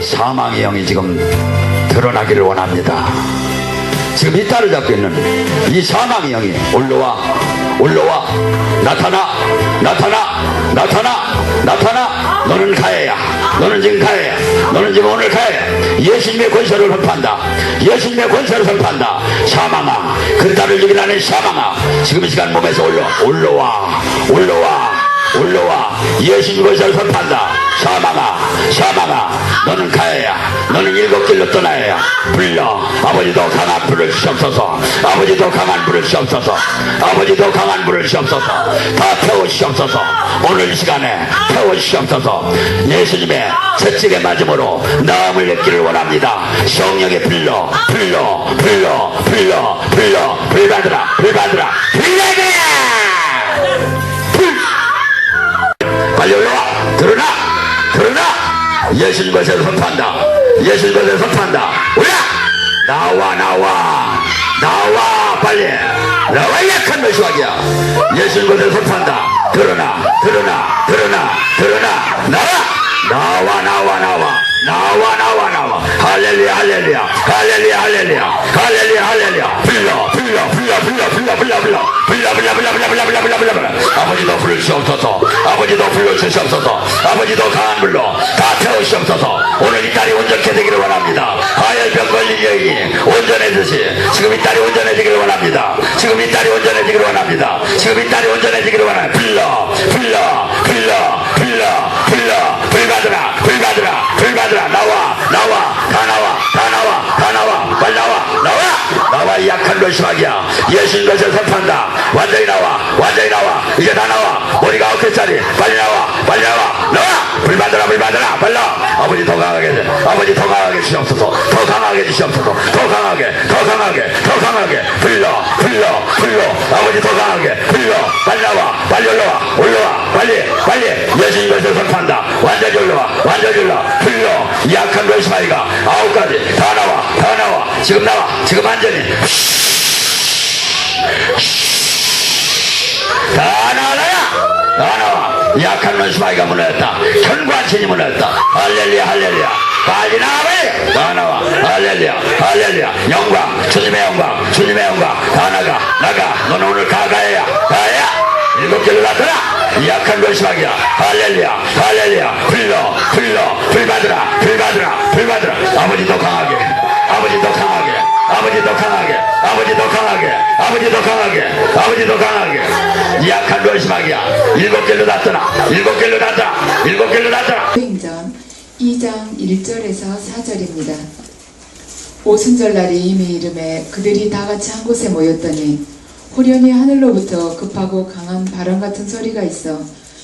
사망의 영이 지금 드러나기를 원합니다. 지금 이 딸을 잡고 있는 이 사망의 영이 올라와 나타나. 너는 가해야. 너는 지금 가해야. 너는 지금 오늘 가해야. 예수님의 권세를 선포한다. 예수님의 권세를 선포한다. 사망아, 그 딸을 죽이라는 사망아, 지금 이 시간 몸에서 올라와. 예수님 권세를 선포한다. 사망아, 너는 가해야. 너는 일곱 길로 떠나야. 불러. 아버지도 강한 불을 주시옵소서. 아버지도 강한 불을 주시옵소서. 아버지도 강한 불을 주시옵소서. 다 태워주시옵소서. 오늘 이 시간에 태워주시옵소서. 예수님의 채찍에 맞음으로 나음을 냈기를 원합니다. 성령의 불러. 불 받으라. 빨리 올라와. 드러나. 예수님 것에서 선포한다. 올라. 나와 빨리. 나와 약한 메시아야. 예수님 것에서 선포한다. 드러나. 나와. 할렐루야. 불러. 아버지도 불러주시옵소서. 아버지도 강한 불로 다 태우시옵소서. 오늘 이 딸이 온전케 되기를 원합니다. 하혈병 걸린 여인이 온전해지시. 지금 이 딸이 온전해지기를 원합니다. 불 받으라. 나와. 이 약한 로시막이야. 예수님 것을 선포한다. 완전히 나와. 이제 다 나와. 머리가 9개짜리. 빨리 나와. 불 받으라. 빨리 나와. 아버지 더 강하게 주시옵소서. 더 강하게. 불러. 아버지 더 강하게. 불러. 빨리 나와. 빨리 올라와. 빨리. 예수님 것을 선포한다. 완전히 올라와. 불러. 이 약한 로시마이가 9가지 다 나와. 지금 나와. 지금 완전히 다 나와. 약한 로시마이가 무너졌다. 현관신이 무너졌다. 할렐루야. 빨리 나와. 다 나와. 할렐루야. 영광. 주님의 영광. 다 나가. 너는 오늘 가야. 7개를 나타나. 이 약한 로시마이야. 할렐루야. 불 받으라. 아버지도 강하게. 이 약한 로시마이야. 7개를 나타나. 사도행전 2장 1절에서 4절입니다. 오순절날이 이미 이름에 그들이 다 같이 한 곳에 모였더니 호련히 하늘로부터 급하고 강한 바람 같은 소리가 있어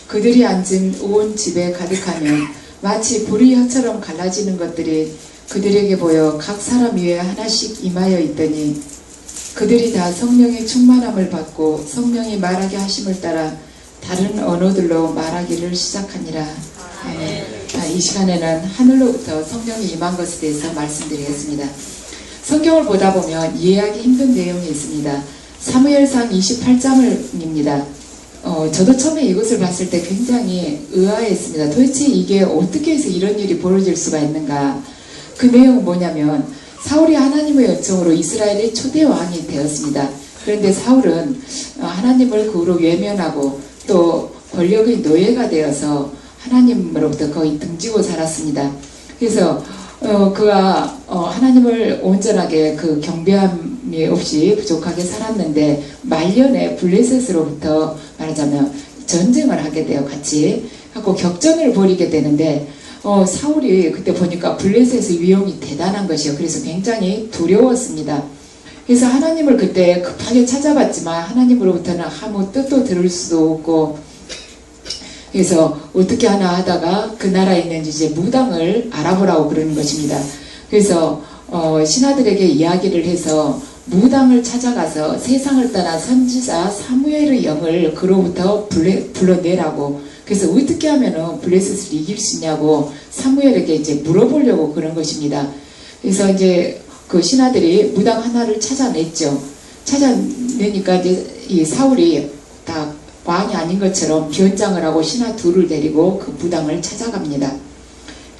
그들이 앉은 온 집에 가득하며 마치 불이 혀처럼 갈라지는 것들이 그들에게 보여 각 사람 위에 하나씩 임하여 있더니 그들이 다 성령의 충만함을 받고 성령이 말하게 하심을 따라 다른 언어들로 말하기를 시작하니라. 이 시간에는 하늘로부터 성령이 임한 것에 대해서 말씀드리겠습니다. 성경을 보다 보면 이해하기 힘든 내용이 있습니다. 사무엘상 28장입니다. 저도 처음에 이것을 봤을 때 굉장히 의아했습니다. 도대체 이게 어떻게 해서 이런 일이 벌어질 수가 있는가. 그 내용은 뭐냐면 사울이 하나님의 요청으로 이스라엘의 초대 왕이 되었습니다. 그런데 사울은 하나님을 그 후로 외면하고 또 권력의 노예가 되어서 하나님으로부터 거의 등지고 살았습니다. 그래서 그가 하나님을 온전하게 그 경배함이 없이 부족하게 살았는데 말년에 블레셋으로부터 말하자면 전쟁을 하게 되어 같이 하고 격전을 벌이게 되는데 사울이 그때 보니까 블레셋의 위험이 대단한 것이요. 그래서 굉장히 두려웠습니다. 그래서 하나님을 그때 급하게 찾아봤지만 하나님으로부터는 아무 뜻도 들을 수도 없고 그래서 어떻게 하나 하다가 그 나라에 있는 이제 무당을 알아보라고 그러는 것입니다. 그래서 신하들에게 이야기를 해서 무당을 찾아가서 세상을 떠난 선지자 사무엘의 영을 그로부터 불러내라고. 그래서 어떻게 하면은 블레셋을 이길 수 있냐고 사무엘에게 이제 물어보려고 그런 것입니다. 그래서 이제 그 신하들이 무당 하나를 찾아냈죠. 찾아내니까 이제 이 사울이 다 왕이 아닌 것처럼 변장을 하고 신하 둘을 데리고 그 무당을 찾아갑니다.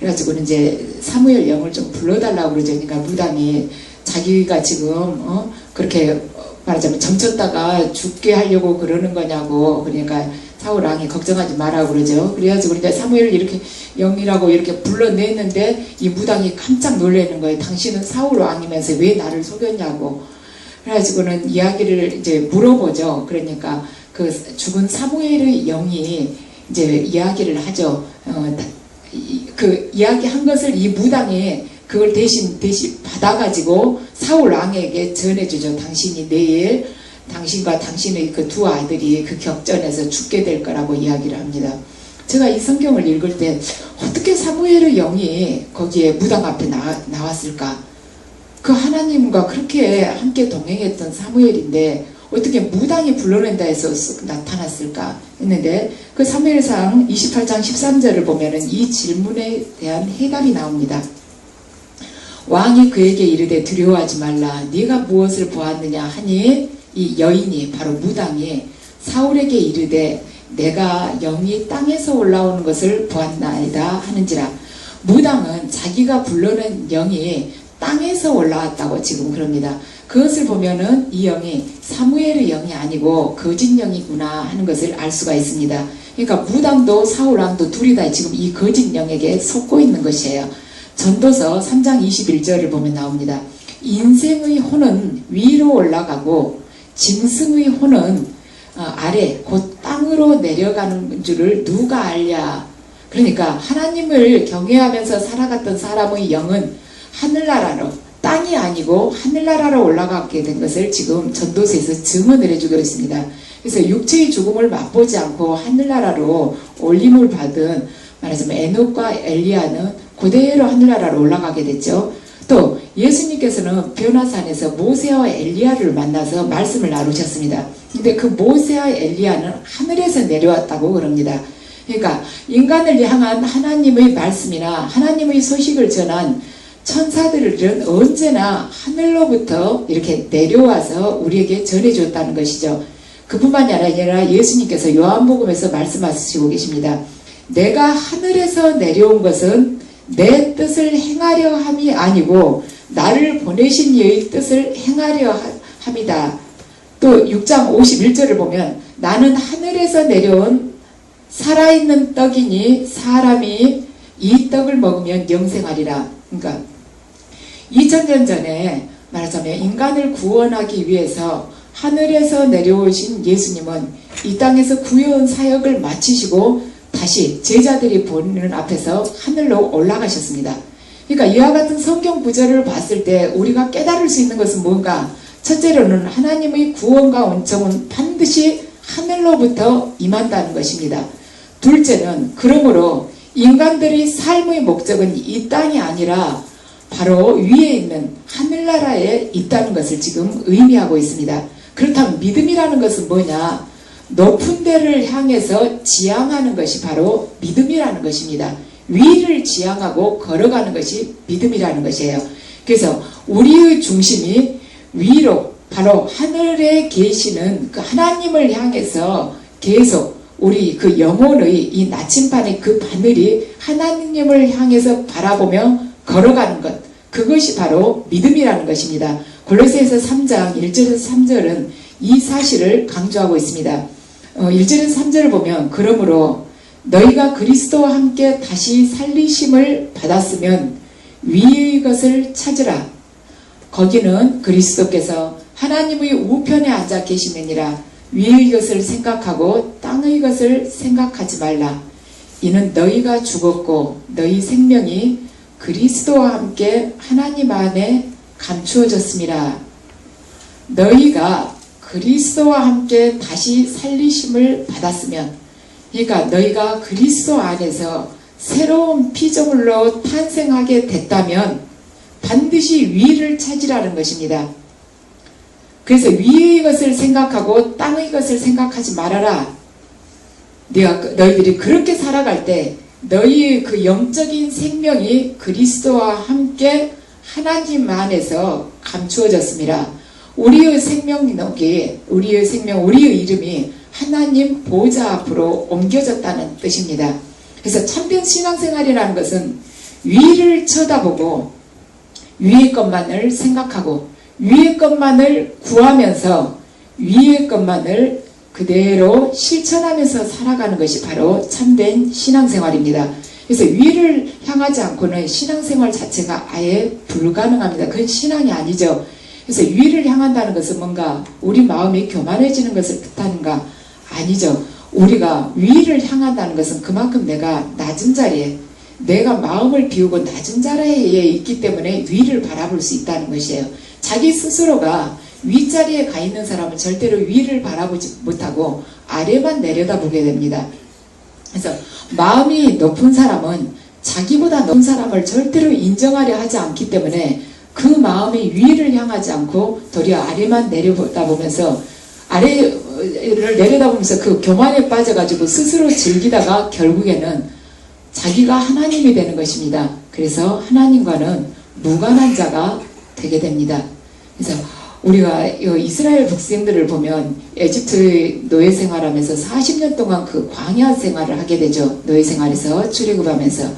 그래가지고는 이제 사무엘 영을 좀 불러달라고 그러죠. 그러니까 무당이 자기가 지금 그렇게 말하자면 점쳤다가 죽게 하려고 그러는 거냐고. 그러니까 사울 왕이 걱정하지 말라고 그러죠. 그래가지고 이제 사무엘을 이렇게 영이라고 이렇게 불러냈는데 이 무당이 깜짝 놀라는 거예요. 당신은 사울 왕이면서 왜 나를 속였냐고. 그래가지고는 이야기를 이제 물어보죠. 그러니까 그 죽은 사무엘의 영이 이제 이야기를 하죠. 그 이야기한 것을 이 무당이 그걸 대신 받아가지고 사울 왕에게 전해주죠. 당신이 내일 당신과 당신의 그 두 아들이 그 격전에서 죽게 될 거라고 이야기를 합니다. 제가 이 성경을 읽을 때 어떻게 사무엘의 영이 거기에 무당 앞에 나왔을까? 그 하나님과 그렇게 함께 동행했던 사무엘인데 어떻게 무당이 불러낸다 해서 나타났을까 했는데 그 사무엘상 28장 13절을 보면은 이 질문에 대한 해답이 나옵니다. 왕이 그에게 이르되 두려워하지 말라. 네가 무엇을 보았느냐 하니 이 여인이 바로 무당이 사울에게 이르되 내가 영이 땅에서 올라오는 것을 보았나이다 하는지라. 무당은 자기가 불러낸 영이 땅에서 올라왔다고 지금 그럽니다. 그것을 보면은 이 영이 사무엘의 영이 아니고 거짓 영이구나 하는 것을 알 수가 있습니다. 그러니까 무당도 사울왕도 둘이 다 지금 이 거짓 영에게 속고 있는 것이에요. 전도서 3장 21절을 보면 나옵니다. 인생의 혼은 위로 올라가고 짐승의 혼은 아래 곧 땅으로 내려가는 줄을 누가 알랴. 그러니까 하나님을 경외하면서 살아갔던 사람의 영은 하늘나라로, 땅이 아니고 하늘나라로 올라가게 된 것을 지금 전도서에서 증언을 해주고 있습니다. 그래서 육체의 죽음을 맛보지 않고 하늘나라로 올림을 받은 말하자면 에녹과 엘리야는 그대로 하늘나라로 올라가게 됐죠. 또 예수님께서는 변화산에서 모세와 엘리야를 만나서 말씀을 나누셨습니다. 근데 그 모세와 엘리야는 하늘에서 내려왔다고 그럽니다. 그러니까 인간을 향한 하나님의 말씀이나 하나님의 소식을 전한 천사들은 언제나 하늘로부터 이렇게 내려와서 우리에게 전해줬다는 것이죠. 그뿐만이 아니라 예수님께서 요한복음에서 말씀하시고 계십니다. 내가 하늘에서 내려온 것은 내 뜻을 행하려 함이 아니고 나를 보내신 이의 뜻을 행하려 함이다. 또 6장 51절을 보면 나는 하늘에서 내려온 살아있는 떡이니 사람이 이 떡을 먹으면 영생하리라. 그러니까 2000년 전에 말하자면 인간을 구원하기 위해서 하늘에서 내려오신 예수님은 이 땅에서 구원 사역을 마치시고 다시 제자들이 보는 앞에서 하늘로 올라가셨습니다. 그러니까 이와 같은 성경 구절을 봤을 때 우리가 깨달을 수 있는 것은 뭔가? 첫째로는 하나님의 구원과 온정은 반드시 하늘로부터 임한다는 것입니다. 둘째는 그러므로 인간들의 삶의 목적은 이 땅이 아니라 바로 위에 있는 하늘나라에 있다는 것을 지금 의미하고 있습니다. 그렇다면 믿음이라는 것은 뭐냐? 높은 데를 향해서 지향하는 것이 바로 믿음이라는 것입니다. 위를 지향하고 걸어가는 것이 믿음이라는 것이에요. 그래서 우리의 중심이 위로 바로 하늘에 계시는 그 하나님을 향해서 계속 우리 그 영혼의 이 나침반의 그 바늘이 하나님을 향해서 바라보며 걸어가는 것, 그것이 바로 믿음이라는 것입니다. 골로새서 3장 1절에서 3절은 이 사실을 강조하고 있습니다. 1절에서 3절을 보면 그러므로 너희가 그리스도와 함께 다시 살리심을 받았으면 위의 것을 찾으라. 거기는 그리스도께서 하나님의 우편에 앉아 계시느니라. 위의 것을 생각하고 땅의 것을 생각하지 말라. 이는 너희가 죽었고 너희 생명이 그리스도와 함께 하나님 안에 감추어졌습니다. 너희가 그리스도와 함께 다시 살리심을 받았으면, 그러니까 너희가 그리스도 안에서 새로운 피조물로 탄생하게 됐다면 반드시 위를 찾으라는 것입니다. 그래서 위의 것을 생각하고 땅의 것을 생각하지 말아라. 너희들이 그렇게 살아갈 때 너희의 그 영적인 생명이 그리스도와 함께 하나님 안에서 감추어졌습니다. 우리의 생명력이, 우리의 이름이 하나님 보좌 앞으로 옮겨졌다는 뜻입니다. 그래서 참된 신앙생활이라는 것은 위를 쳐다보고 위의 것만을 생각하고 위의 것만을 구하면서 위의 것만을 그대로 실천하면서 살아가는 것이 바로 참된 신앙생활입니다. 그래서 위를 향하지 않고는 신앙생활 자체가 아예 불가능합니다. 그건 신앙이 아니죠. 그래서 위를 향한다는 것은 뭔가 우리 마음이 교만해지는 것을 뜻하는가? 아니죠. 우리가 위를 향한다는 것은 그만큼 내가 낮은 자리에, 내가 마음을 비우고 낮은 자리에 있기 때문에 위를 바라볼 수 있다는 것이에요. 자기 스스로가 윗자리에 가 있는 사람은 절대로 위를 바라보지 못하고 아래만 내려다보게 됩니다. 그래서 마음이 높은 사람은 자기보다 높은 사람을 절대로 인정하려 하지 않기 때문에 그 마음이 위를 향하지 않고 도리어 아래만 내려다보면서 아래를 내려다보면서 그 교만에 빠져가지고 스스로 즐기다가 결국에는 자기가 하나님이 되는 것입니다. 그래서 하나님과는 무관한 자가 되게 됩니다. 그래서 우리가 이스라엘 백성들을 보면 에집트의 노예 생활하면서 40년 동안 그 광야 생활을 하게 되죠. 노예 생활에서 출애굽하면서.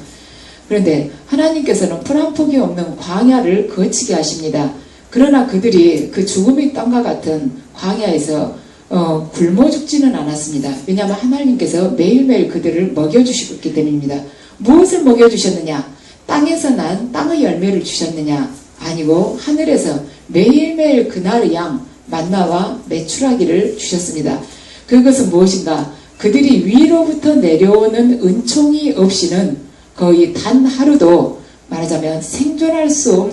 그런데 하나님께서는 풀 한 폭이 없는 광야를 거치게 하십니다. 그러나 그들이 그 죽음의 땅과 같은 광야에서 굶어 죽지는 않았습니다. 왜냐하면 하나님께서 매일매일 그들을 먹여주시기 때문입니다. 무엇을 먹여주셨느냐? 땅에서 난 땅의 열매를 주셨느냐? 아니고 하늘에서 매일매일 그날의 양 만나와 메추라기를 주셨습니다. 그것은 무엇인가? 그들이 위로부터 내려오는 은총이 없이는 거의 단 하루도 말하자면 생존할 수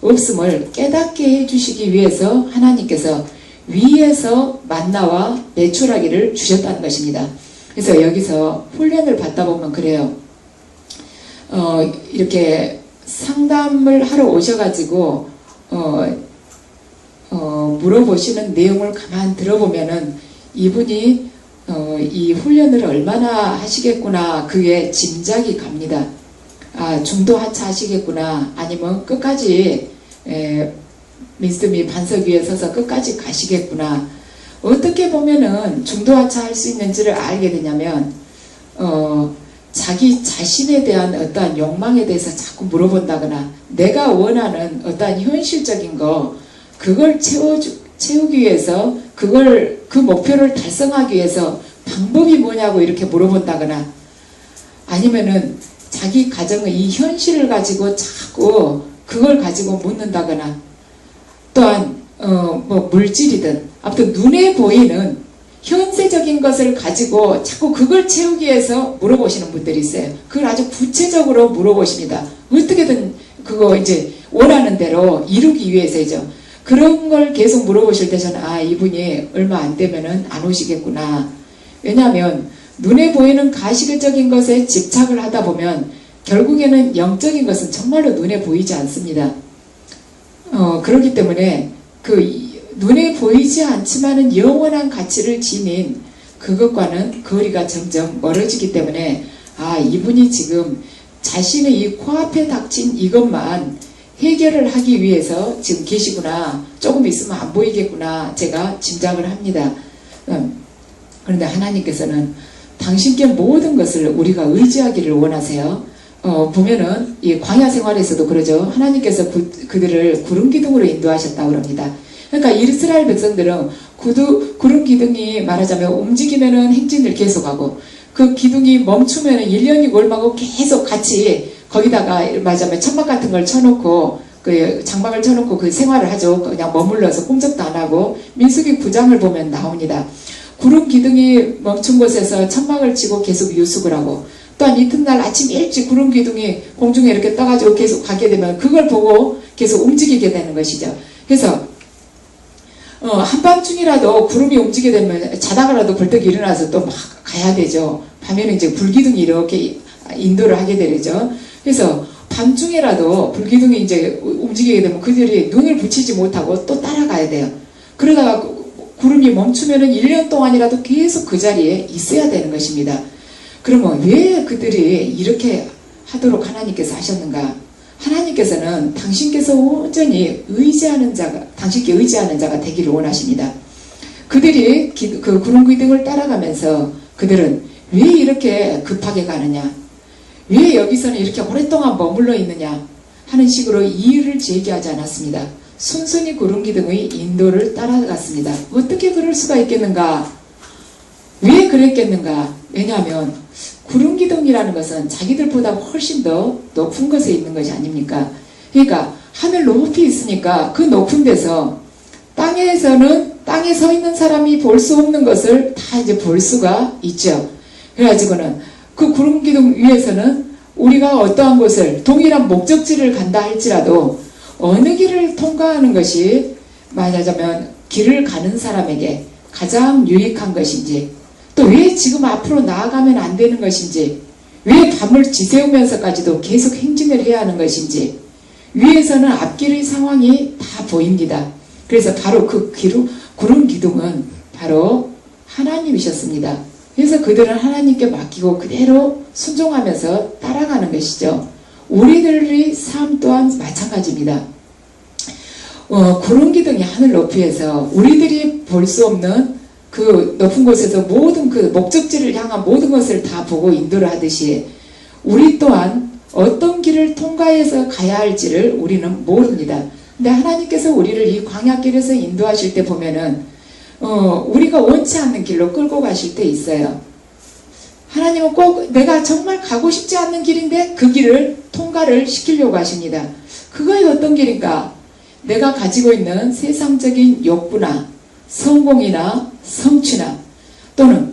없음을 깨닫게 해주시기 위해서 하나님께서 위에서 만나와 메추라기를 주셨다는 것입니다. 그래서 여기서 훈련을 받다 보면 그래요. 이렇게 상담을 하러 오셔가지고 물어보시는 내용을 가만 들어보면은 이분이 이 훈련을 얼마나 하시겠구나 그게 짐작이 갑니다. 아, 중도 하차 하시겠구나, 아니면 끝까지 민스터미 반석 위에 서서 끝까지 가시겠구나. 어떻게 보면은 중도 하차 할 수 있는지를 알게 되냐면 자기 자신에 대한 어떠한 욕망에 대해서 자꾸 물어본다거나 내가 원하는 어떠한 현실적인 거 그걸 채우기 위해서 그 목표를 달성하기 위해서 방법이 뭐냐고 이렇게 물어본다거나 아니면은 자기 가정의 이 현실을 가지고 자꾸 그걸 가지고 묻는다거나 또한 뭐 물질이든 아무튼 눈에 보이는 현세적인 것을 가지고 자꾸 그걸 채우기 위해서 물어보시는 분들이 있어요. 그걸 아주 구체적으로 물어보십니다. 어떻게든 그거 이제 원하는 대로 이루기 위해서죠. 그런 걸 계속 물어보실 때 저는 아, 이분이 얼마 안 되면은 안 오시겠구나. 왜냐하면 눈에 보이는 가시적인 것에 집착을 하다 보면 결국에는 영적인 것은 정말로 눈에 보이지 않습니다. 그렇기 때문에 그 눈에 보이지 않지만은 영원한 가치를 지닌 그것과는 거리가 점점 멀어지기 때문에 아, 이분이 지금 자신의 이 코앞에 닥친 이것만 해결을 하기 위해서 지금 계시구나, 조금 있으면 안 보이겠구나 제가 짐작을 합니다. 그런데 하나님께서는 당신께 모든 것을 우리가 의지하기를 원하세요. 보면은 이 광야 생활에서도 그러죠. 하나님께서 그들을 구름 기둥으로 인도하셨다고 합니다. 그러니까 이스라엘 백성들은 구름 기둥이 말하자면 움직이면은 행진을 계속하고 그 기둥이 멈추면은 1년이 올마고 계속 같이 거기다가 말하자면 천막 같은 걸 쳐놓고 그 장막을 쳐놓고 그 생활을 하죠. 그냥 머물러서 꼼짝도 안 하고 민수기 9장을 보면 나옵니다. 구름 기둥이 멈춘 곳에서 천막을 치고 계속 유숙을 하고 또한 이튿날 아침 일찍 구름 기둥이 공중에 이렇게 떠가지고 계속 가게 되면 그걸 보고 계속 움직이게 되는 것이죠. 그래서 한밤중이라도 구름이 움직이게 되면 자다가라도 벌떡 일어나서 또 막 가야 되죠. 밤에는 이제 불기둥이 이렇게 인도를 하게 되죠. 그래서 밤중에라도 불기둥이 이제 움직이게 되면 그들이 눈을 붙이지 못하고 또 따라가야 돼요. 그러다가 구름이 멈추면은 1년 동안이라도 계속 그 자리에 있어야 되는 것입니다. 그러면 왜 그들이 이렇게 하도록 하나님께서 하셨는가? 하나님께서는 당신께서 온전히 의지하는 자가, 당신께 의지하는 자가 되기를 원하십니다. 그들이 그 구름 기둥을 따라가면서 그들은 왜 이렇게 급하게 가느냐? 왜 여기서는 이렇게 오랫동안 머물러 있느냐 하는 식으로 이의를 제기하지 않았습니다. 순순히 구름기둥의 인도를 따라갔습니다. 어떻게 그럴 수가 있겠는가? 왜 그랬겠는가? 왜냐하면 구름기둥이라는 것은 자기들보다 훨씬 더 높은 곳에 있는 것이 아닙니까? 그러니까 하늘 높이 있으니까 그 높은 데서 땅에서는 땅에 서 있는 사람이 볼 수 없는 것을 다 이제 볼 수가 있죠. 그래가지고는 그 구름기둥 위에서는 우리가 어떠한 곳을 동일한 목적지를 간다 할지라도 어느 길을 통과하는 것이 말하자면 길을 가는 사람에게 가장 유익한 것인지, 또 왜 지금 앞으로 나아가면 안 되는 것인지, 왜 밤을 지새우면서까지도 계속 행진을 해야 하는 것인지, 위에서는 앞길의 상황이 다 보입니다. 그래서 바로 그 구름 기둥은 바로 하나님이셨습니다. 그래서 그들은 하나님께 맡기고 그대로 순종하면서 따라가는 것이죠. 우리들의 삶 또한 마찬가지입니다. 구름 기둥이 하늘 높이에서 우리들이 볼 수 없는 그 높은 곳에서 모든 그 목적지를 향한 모든 것을 다 보고 인도를 하듯이 우리 또한 어떤 길을 통과해서 가야 할지를 우리는 모릅니다. 근데 하나님께서 우리를 이 광야길에서 인도하실 때 보면은 우리가 원치 않는 길로 끌고 가실 때 있어요. 하나님은 꼭 내가 정말 가고 싶지 않는 길인데 그 길을 통과를 시키려고 하십니다. 그것이 어떤 길인가? 내가 가지고 있는 세상적인 욕구나 성공이나 성취나 또는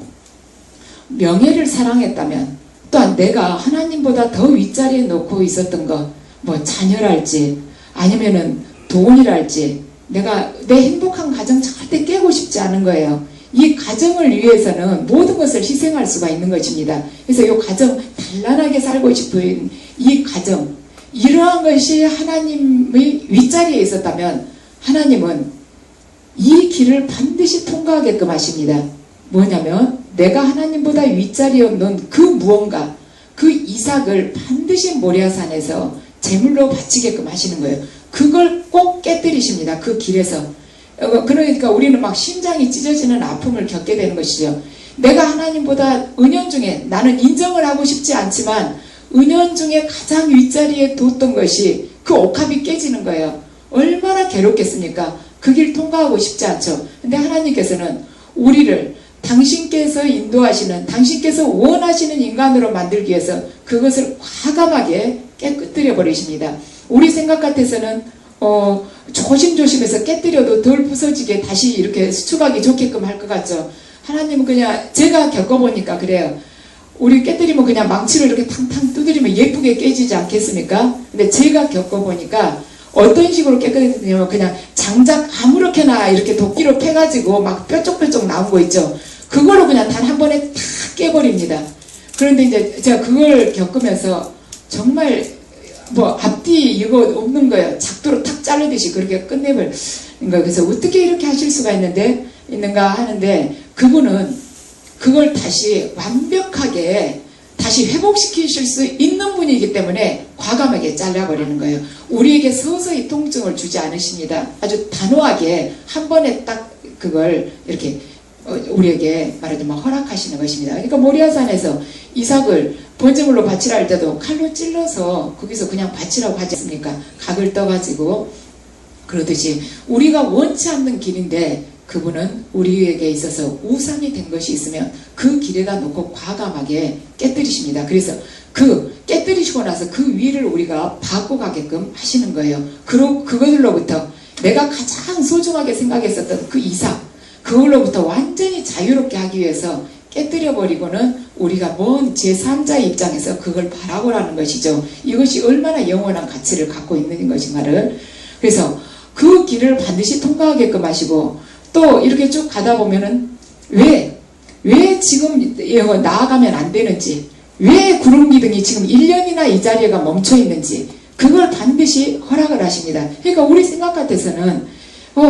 명예를 사랑했다면, 또한 내가 하나님보다 더 윗자리에 놓고 있었던 것, 뭐 자녀랄지 아니면은 돈이랄지, 내가 내 행복한 가정 절대 깨고 싶지 않은 거예요. 이 가정을 위해서는 모든 것을 희생할 수가 있는 것입니다. 그래서 이 가정, 단란하게 살고 싶은 이 가정, 이러한 것이 하나님의 윗자리에 있었다면 하나님은 이 길을 반드시 통과하게끔 하십니다. 뭐냐면 내가 하나님보다 윗자리에 놓은 그 무언가, 그 이삭을 반드시 모리아산에서 제물로 바치게끔 하시는 거예요. 그걸 꼭 깨뜨리십니다. 그 길에서. 그러니까 우리는 막 심장이 찢어지는 아픔을 겪게 되는 것이죠. 내가 하나님보다 은연중에, 나는 인정을 하고 싶지 않지만 은연중에 가장 윗자리에 뒀던 것이 그 옥합이 깨지는 거예요. 얼마나 괴롭겠습니까? 그 길 통과하고 싶지 않죠. 근데 하나님께서는 우리를 당신께서 인도하시는, 당신께서 원하시는 인간으로 만들기 위해서 그것을 과감하게 깨뜨려 버리십니다. 우리 생각 같아서는 조심조심해서 깨뜨려도 덜 부서지게 다시 이렇게 수축하기 좋게끔 할 것 같죠. 하나님은 그냥, 제가 겪어보니까 그래요. 우리 깨뜨리면 그냥 망치로 이렇게 탕탕 두드리면 예쁘게 깨지지 않겠습니까? 근데 제가 겪어보니까 어떤 식으로 깨끗했냐면 그냥 장작 아무렇게나 이렇게 도끼로 패가지고 막 뾰족뾰족 나온 거 있죠. 그걸로 그냥 단 한 번에 탁 깨버립니다. 그런데 이제 제가 그걸 겪으면서 정말 뭐 앞뒤 이거 없는 거예요. 작도로 탁 자르듯이 그렇게 끝내버린 거예요. 그래서 어떻게 이렇게 하실 수가 있는가 하는데, 그분은 그걸 다시 완벽하게 다시 회복시키실 수 있는 분이기 때문에 과감하게 잘라버리는 거예요. 우리에게 서서히 통증을 주지 않으십니다. 아주 단호하게 한 번에 딱 그걸 이렇게 우리에게 말하자면 허락하시는 것입니다. 그러니까 모리아산에서 이삭을 번제물로 바치라 할 때도 칼로 찔러서 거기서 그냥 바치라고 하지 않습니까? 각을 떠가지고. 그러듯이 우리가 원치 않는 길인데 그분은 우리에게 있어서 우상이 된 것이 있으면 그 길에다 놓고 과감하게 깨뜨리십니다. 그래서 그 깨뜨리시고 나서 그 위를 우리가 받고 가게끔 하시는 거예요. 그것들로부터 내가 가장 소중하게 생각했었던 그 이삭, 그걸로부터 완전히 자유롭게 하기 위해서 깨뜨려버리고는 우리가 먼 제3자의 입장에서 그걸 바라보라는 것이죠. 이것이 얼마나 영원한 가치를 갖고 있는 것인가를. 그래서 그 길을 반드시 통과하게끔 하시고, 또 이렇게 쭉 가다 보면은 왜 지금 나아가면 안 되는지, 왜 구름기둥이 지금 1년이나 이 자리가 멈춰 있는지 그걸 반드시 허락을 하십니다. 그러니까 우리 생각 같아서는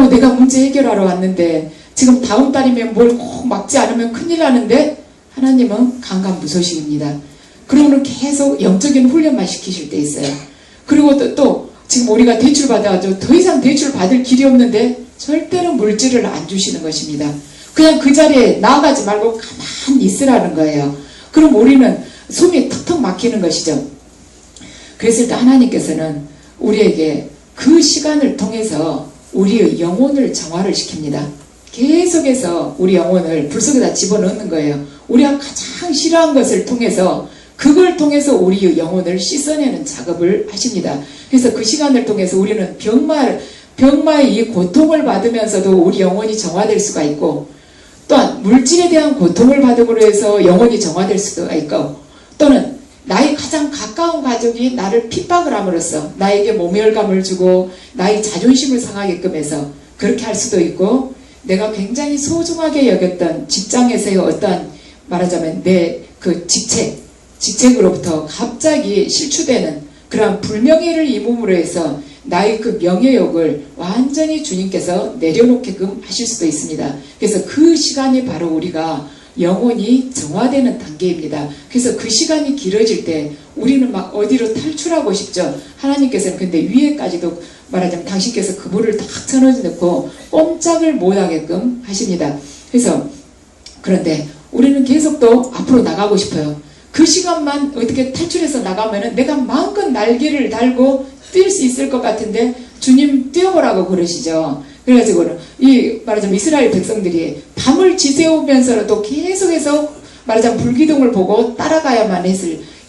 내가 문제 해결하러 왔는데 지금 다음 달이면 뭘 꼭 막지 않으면 큰일 나는데, 하나님은 강간무소식입니다. 그러면 계속 영적인 훈련만 시키실 때 있어요. 그리고 또 지금 우리가 대출 받아가지고 더 이상 대출 받을 길이 없는데 절대로 물질을 안 주시는 것입니다. 그냥 그 자리에 나아가지 말고 가만히 있으라는 거예요. 그럼 우리는 숨이 턱턱 막히는 것이죠. 그랬을 때 하나님께서는 우리에게 그 시간을 통해서 우리의 영혼을 정화를 시킵니다. 계속해서 우리 영혼을 불 속에다 집어넣는 거예요. 우리가 가장 싫어한 것을 통해서 그걸 통해서 우리의 영혼을 씻어내는 작업을 하십니다. 그래서 그 시간을 통해서 우리는 병마의 이 고통을 받으면서도 우리 영혼이 정화될 수가 있고, 또한 물질에 대한 고통을 받음으로 해서 영혼이 정화될 수가 있고, 또는 나의 가장 가까운 가족이 나를 핍박을 함으로써 나에게 모멸감을 주고 나의 자존심을 상하게끔 해서 그렇게 할 수도 있고, 내가 굉장히 소중하게 여겼던 직장에서의 어떠한 말하자면 내 그 직책으로부터 갑자기 실추되는 그러한 불명예를 입음으로 해서 나의 그 명예욕을 완전히 주님께서 내려놓게끔 하실 수도 있습니다. 그래서 그 시간이 바로 우리가 영혼이 정화되는 단계입니다. 그래서 그 시간이 길어질 때 우리는 막 어디로 탈출하고 싶죠. 하나님께서는 근데 위에까지도 말하자면 당신께서 그물을 탁 쳐넣어놓고 꼼짝을 못하게끔 하십니다. 그래서 그런데 우리는 계속 또 앞으로 나가고 싶어요. 그 시간만 어떻게 탈출해서 나가면은 내가 마음껏 날개를 달고 뛸 수 있을 것 같은데 주님 뛰어보라고 그러시죠. 그래가지고는 이 말하자면 이스라엘 백성들이 밤을 지새우면서라도 계속해서 말하자면 불기둥을 보고 따라가야만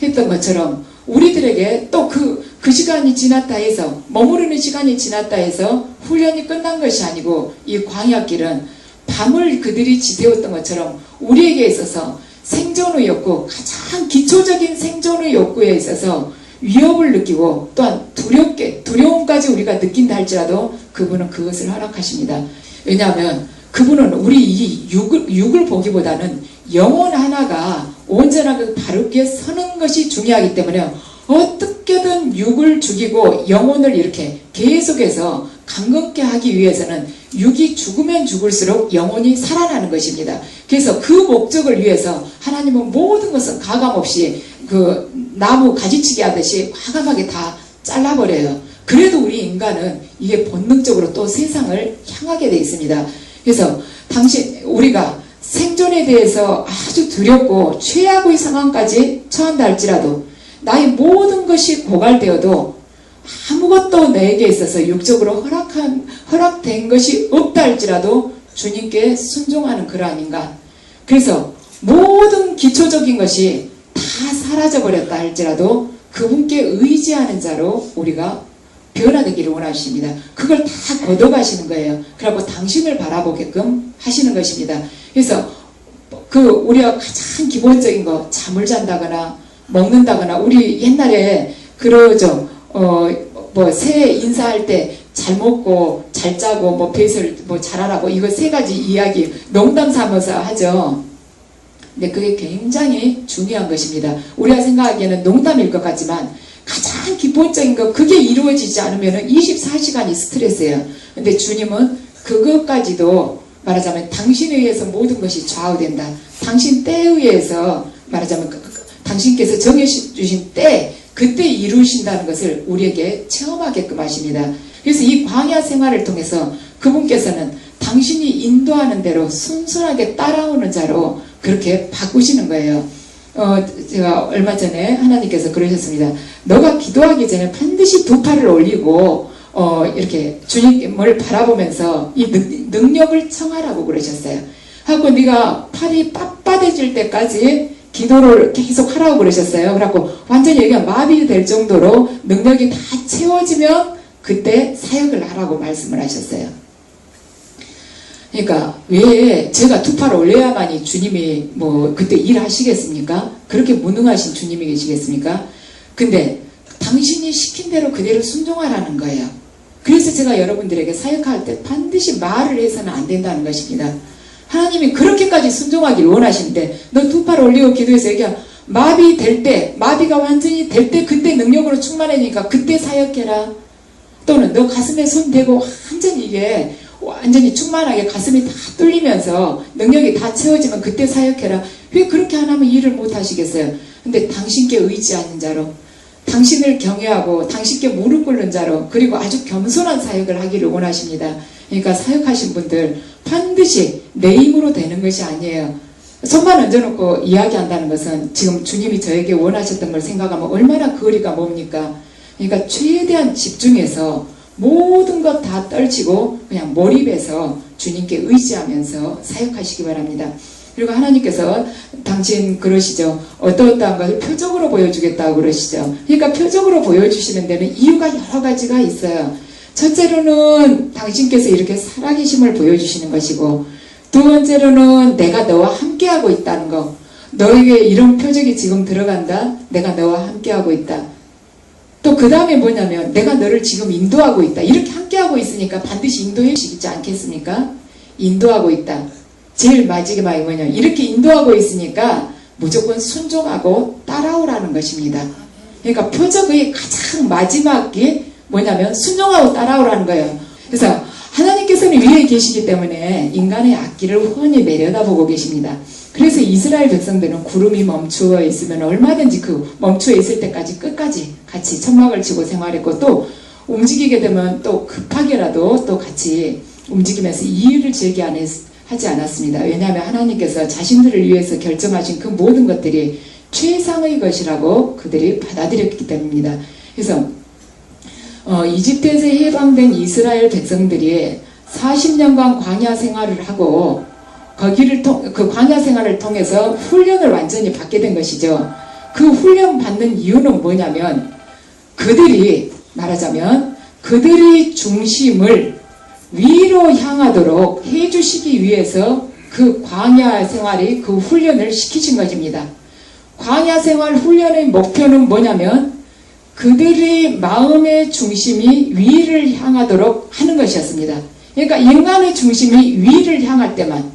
했던 것처럼 우리들에게 또 그 시간이 지났다 해서 머무르는 시간이 지났다 해서 훈련이 끝난 것이 아니고 이 광야길은 밤을 그들이 지새웠던 것처럼 우리에게 있어서 생존의 욕구, 가장 기초적인 생존의 욕구에 있어서 위협을 느끼고 또한 두려움까지 우리가 느낀다 할지라도 그분은 그것을 허락하십니다. 왜냐하면 그분은 우리 이 육을 보기보다는 영혼 하나가 온전하게 바르게 서는 것이 중요하기 때문에 어떻게든 육을 죽이고 영혼을 이렇게 계속해서 강건케 하기 위해서는 육이 죽으면 죽을수록 영혼이 살아나는 것입니다. 그래서 그 목적을 위해서 하나님은 모든 것은 가감없이 그 나무 가지치기 하듯이 과감하게 다 잘라버려요. 그래도 우리 인간은 이게 본능적으로 또 세상을 향하게 되어 있습니다. 그래서 우리가 생존에 대해서 아주 두렵고 최악의 상황까지 처한다 할지라도 나의 모든 것이 고갈되어도 아무것도 내게 있어서 육적으로 허락된 것이 없다 할지라도 주님께 순종하는 그러한 인간. 그래서 모든 기초적인 것이 다 사라져버렸다 할지라도 그분께 의지하는 자로 우리가 변화되기를 원하십니다. 그걸 다 걷어가시는 거예요. 그리고 당신을 바라보게끔 하시는 것입니다. 그래서 우리가 가장 기본적인 거 잠을 잔다거나 먹는다거나 우리 옛날에 그러죠. 새 인사할 때 잘 먹고 잘 짜고 배설 잘하라고 이거 세 가지 이야기 농담 삼아서 하죠. 근데 그게 굉장히 중요한 것입니다. 우리가 생각하기에는 농담일 것 같지만 가장 기본적인 거 그게 이루어지지 않으면 24시간이 스트레스예요. 근데 주님은 그것까지도 말하자면 당신에 의해서 모든 것이 좌우된다. 당신 때에 의해서 말하자면 당신께서 정해주신 때 그때 이루신다는 것을 우리에게 체험하게끔 하십니다. 그래서 이 광야 생활을 통해서 그분께서는 당신이 인도하는 대로 순순하게 따라오는 자로 그렇게 바꾸시는 거예요. 제가 얼마 전에 하나님께서 그러셨습니다. 너가 기도하기 전에 반드시 두 팔을 올리고 이렇게 주님을 바라보면서 이 능력을 청하라고 그러셨어요. 하고 네가 팔이 빳빳해질 때까지 기도를 계속 하라고 그러셨어요. 그래갖고 완전히 여기가 마비될 정도로 능력이 다 채워지면 그때 사역을 하라고 말씀을 하셨어요. 그러니까 왜 제가 두 팔을 올려야만이 주님이 그때 일하시겠습니까? 그렇게 무능하신 주님이 계시겠습니까? 근데 당신이 시킨 대로 그대로 순종하라는 거예요. 그래서 제가 여러분들에게 사역할 때 반드시 말을 해서는 안 된다는 것입니다. 하나님이 그렇게까지 순종하기를 원하시는데 너 두 팔 올리고 기도해서 얘기야. 마비가 완전히 될 때 그때 능력으로 충만해지니까 그때 사역해라. 또는 너 가슴에 손 대고 완전히 충만하게 가슴이 다 뚫리면서 능력이 다 채워지면 그때 사역해라. 왜 그렇게 안 하면 일을 못 하시겠어요? 근데 당신께 의지하는 자로 당신을 경외하고 당신께 무릎 꿇는 자로 그리고 아주 겸손한 사역을 하기를 원하십니다. 그러니까 사역하신 분들 반드시 내 힘으로 되는 것이 아니에요. 손만 얹어놓고 이야기한다는 것은 지금 주님이 저에게 원하셨던 걸 생각하면 얼마나 거리가 멉니까? 그러니까 최대한 집중해서 모든 것 다 떨치고 그냥 몰입해서 주님께 의지하면서 사역하시기 바랍니다. 그리고 하나님께서 당신 그러시죠. 어떠어떠한 것을 표적으로 보여주겠다고 그러시죠. 그러니까 표적으로 보여주시는 데는 이유가 여러 가지가 있어요. 첫째로는 당신께서 이렇게 살아계심을 보여주시는 것이고, 두 번째로는 내가 너와 함께하고 있다는 거. 너에게 이런 표적이 지금 들어간다. 내가 너와 함께하고 있다. 또 그 다음에 뭐냐면 내가 너를 지금 인도하고 있다. 이렇게 함께하고 있으니까 반드시 인도해 주시지 않겠습니까? 인도하고 있다. 제일 마지막이 뭐냐, 이렇게 인도하고 있으니까 무조건 순종하고 따라오라는 것입니다. 그러니까 표적의 가장 마지막이 뭐냐면 순종하고 따라오라는 거예요. 그래서 하나님께서는 위에 계시기 때문에 인간의 악기를 훤히 내려다보고 계십니다. 그래서 이스라엘 백성들은 구름이 멈추어 있으면 얼마든지 그 멈추어 있을 때까지 끝까지 같이 천막을 치고 생활했고, 또 움직이게 되면 또 급하게라도 또 같이 움직이면서 이의를 제기하지 않았습니다. 왜냐하면 하나님께서 자신들을 위해서 결정하신 그 모든 것들이 최상의 것이라고 그들이 받아들였기 때문입니다. 그래서 이집트에서 해방된 이스라엘 백성들이 40년간 광야 생활을 하고 그 광야 생활을 통해서 훈련을 완전히 받게 된 것이죠. 그 훈련 받는 이유는 뭐냐면 그들이 말하자면 그들의 중심을 위로 향하도록 해주시기 위해서 그 광야 생활의 그 훈련을 시키신 것입니다. 광야 생활 훈련의 목표는 뭐냐면 그들의 마음의 중심이 위를 향하도록 하는 것이었습니다. 그러니까 인간의 중심이 위를 향할 때만,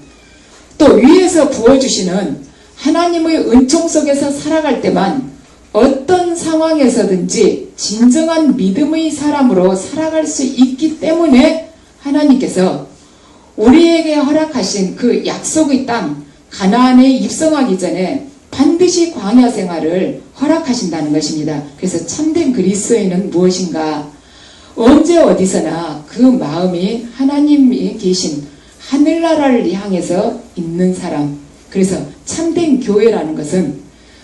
또 위에서 부어주시는 하나님의 은총 속에서 살아갈 때만 어떤 상황에서든지 진정한 믿음의 사람으로 살아갈 수 있기 때문에 하나님께서 우리에게 허락하신 그 약속의 땅 가나안에 입성하기 전에 반드시 광야 생활을 허락하신다는 것입니다. 그래서 참된 그리스도인은 무엇인가? 언제 어디서나 그 마음이 하나님이 계신 하늘나라를 향해서 있는 사람. 그래서 참된 교회라는 것은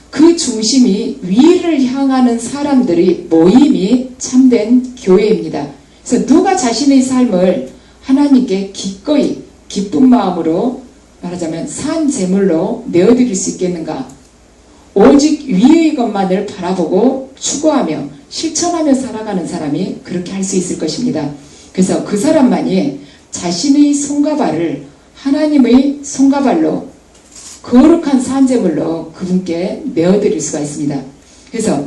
그 중심이 위를 향하는 사람들의 모임이 참된 교회입니다. 그래서 누가 자신의 삶을 하나님께 기꺼이 기쁜 마음으로 말하자면 산 제물로 내어드릴 수 있겠는가? 오직 위의 것만을 바라보고 추구하며 실천하며 살아가는 사람이 그렇게 할 수 있을 것입니다. 그래서 그 사람만이 자신의 손과 발을 하나님의 손과 발로 거룩한 산제물로 그분께 내어드릴 수가 있습니다. 그래서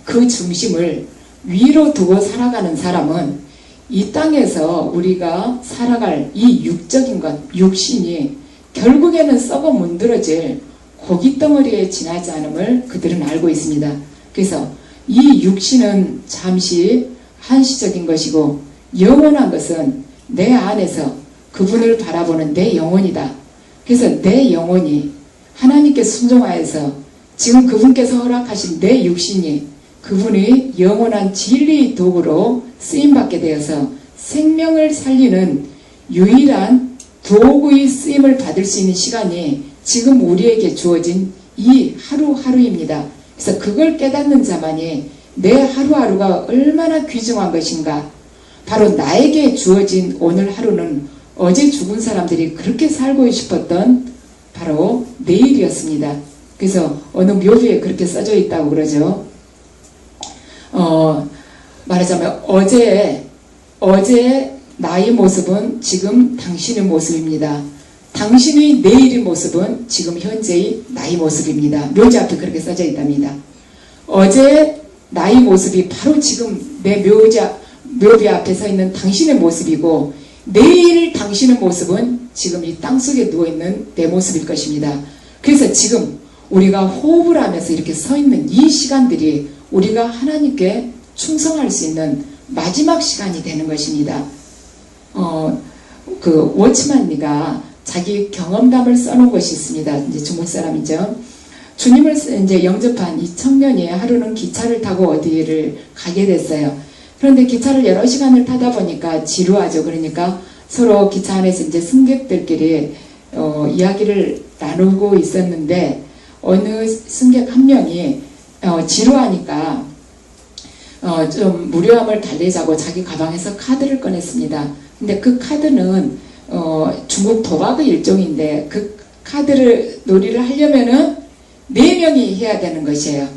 그 중심을 위로 두고 살아가는 사람은 이 땅에서 우리가 살아갈 이 육적인 것, 육신이 결국에는 썩어 문드러질 고깃덩어리에 지나지 않음을 그들은 알고 있습니다. 그래서 이 육신은 잠시 한시적인 것이고 영원한 것은 내 안에서 그분을 바라보는 내 영혼이다. 그래서 내 영혼이 하나님께 순종하여서 지금 그분께서 허락하신 내 육신이 그분의 영원한 진리의 도구로 쓰임받게 되어서 생명을 살리는 유일한 도구의 쓰임을 받을 수 있는 시간이 지금 우리에게 주어진 이 하루하루입니다. 그래서 그걸 깨닫는 자만이 내 하루하루가 얼마나 귀중한 것인가. 바로 나에게 주어진 오늘 하루는 어제 죽은 사람들이 그렇게 살고 싶었던 바로 내일이었습니다. 그래서 어느 묘비에 그렇게 써져 있다고 그러죠. 말하자면 어제 나의 모습은 지금 당신의 모습입니다. 당신의 내일의 모습은 지금 현재의 나의 모습입니다. 묘지 앞에 그렇게 써져 있답니다. 어제 나의 모습이 바로 지금 내 묘비 앞에 서 있는 당신의 모습이고, 내일 당신의 모습은 지금 이 땅속에 누워있는 내 모습일 것입니다. 그래서 지금 우리가 호흡을 하면서 이렇게 서 있는 이 시간들이 우리가 하나님께 충성할 수 있는 마지막 시간이 되는 것입니다. 그 워치만리가 자기 경험담을 써놓은 것이 있습니다. 이제 중국 사람이죠. 주님을 이제 영접한 2000년에 하루는 기차를 타고 어디를 가게 됐어요. 그런데 기차를 여러 시간을 타다 보니까 지루하죠. 그러니까 서로 기차 안에서 이제 승객들끼리 이야기를 나누고 있었는데 어느 승객 한 명이 지루하니까 좀 무료함을 달래자고 자기 가방에서 카드를 꺼냈습니다. 근데 그 카드는 중국 도박의 일종인데 그 카드를 놀이를 하려면은 4명이 해야 되는 것이에요.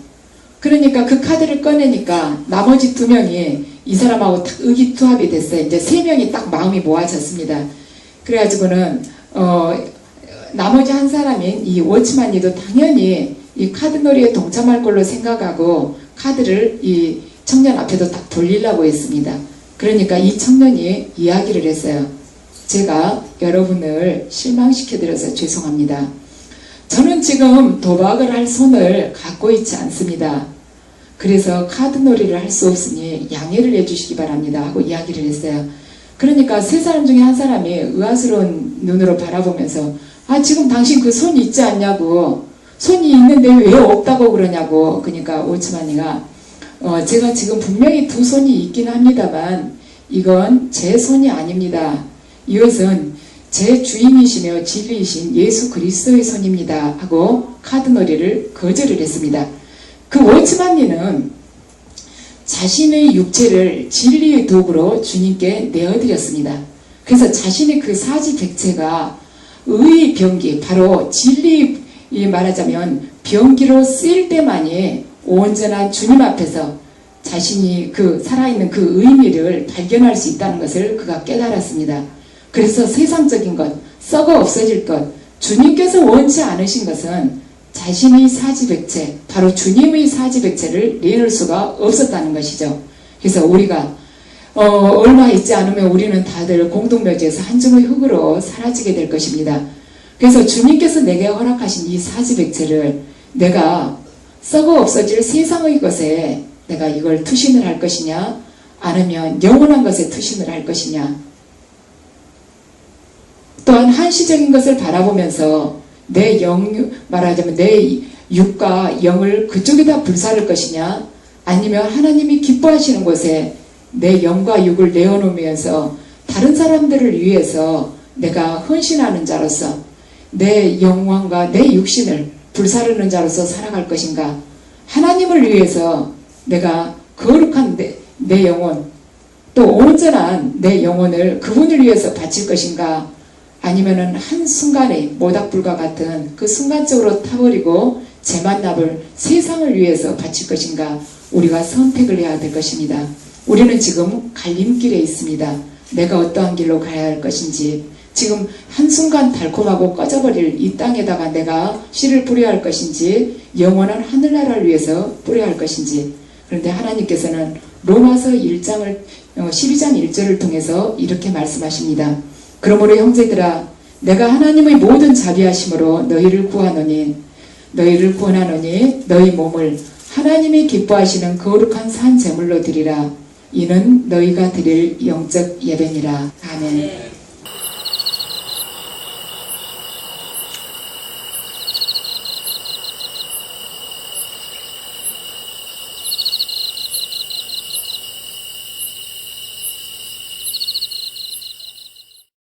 그러니까 그 카드를 꺼내니까 나머지 2명이 이 사람하고 딱 의기투합이 됐어요. 이제 3명이 딱 마음이 모아졌습니다. 그래가지고는 나머지 한 사람인 이 워치만이도 당연히 이 카드놀이에 동참할 걸로 생각하고 카드를 이 청년 앞에도 딱 돌리려고 했습니다. 그러니까 이 청년이 이야기를 했어요. 제가 여러분을 실망시켜드려서 죄송합니다. 저는 지금 도박을 할 손을 갖고 있지 않습니다. 그래서 카드놀이를 할 수 없으니 양해를 해주시기 바랍니다 하고 이야기를 했어요. 그러니까 3사람 중에 한 사람이 의아스러운 눈으로 바라보면서 지금 당신 그 손이 있지 않냐고, 손이 있는데 왜 없다고 그러냐고. 그러니까 오츠마니가 제가 지금 분명히 2 손이 있긴 합니다만 이건 제 손이 아닙니다. 이것은 제 주인이시며 진리이신 예수 그리스도의 손입니다 하고 카드놀이를 거절을 했습니다. 그 워치만니는 자신의 육체를 진리의 도구로 주님께 내어드렸습니다. 그래서 자신의 그 사지백체가 의의 병기, 바로 진리 말하자면 병기로 쓰일 때만이 온전한 주님 앞에서 자신이 그 살아있는 그 의미를 발견할 수 있다는 것을 그가 깨달았습니다. 그래서 세상적인 것, 썩어 없어질 것, 주님께서 원치 않으신 것은 자신의 사지백체, 바로 주님의 사지백체를 내놓을 수가 없었다는 것이죠. 그래서 우리가 얼마 있지 않으면 우리는 다들 공동묘지에서 한 줌의 흙으로 사라지게 될 것입니다. 그래서 주님께서 내게 허락하신 이 사지백체를 내가 썩어 없어질 세상의 것에 내가 이걸 투신을 할 것이냐, 아니면 영원한 것에 투신을 할 것이냐. 또한 한시적인 것을 바라보면서 내 말하자면 내 육과 영을 그쪽에다 불사를 것이냐, 아니면 하나님이 기뻐하시는 곳에 내 영과 육을 내어놓으면서 다른 사람들을 위해서 내가 헌신하는 자로서 내 영광과 내 육신을 불사르는 자로서 살아갈 것인가, 하나님을 위해서 내가 거룩한 내 영혼, 또 온전한 내 영혼을 그분을 위해서 바칠 것인가, 아니면은 한순간에 모닥불과 같은 그 순간적으로 타버리고 재만납을 세상을 위해서 바칠 것인가, 우리가 선택을 해야 될 것입니다. 우리는 지금 갈림길에 있습니다. 내가 어떠한 길로 가야 할 것인지, 지금 한순간 달콤하고 꺼져버릴 이 땅에다가 내가 씨를 뿌려야 할 것인지, 영원한 하늘나라를 위해서 뿌려야 할 것인지. 그런데 하나님께서는 로마서 12장 1절을 통해서 이렇게 말씀하십니다. 그러므로 형제들아, 내가 하나님의 모든 자비하심으로 너희를 구하노니 너희 몸을 하나님이 기뻐하시는 거룩한 산 제물로 드리라. 이는 너희가 드릴 영적 예배니라. 아멘.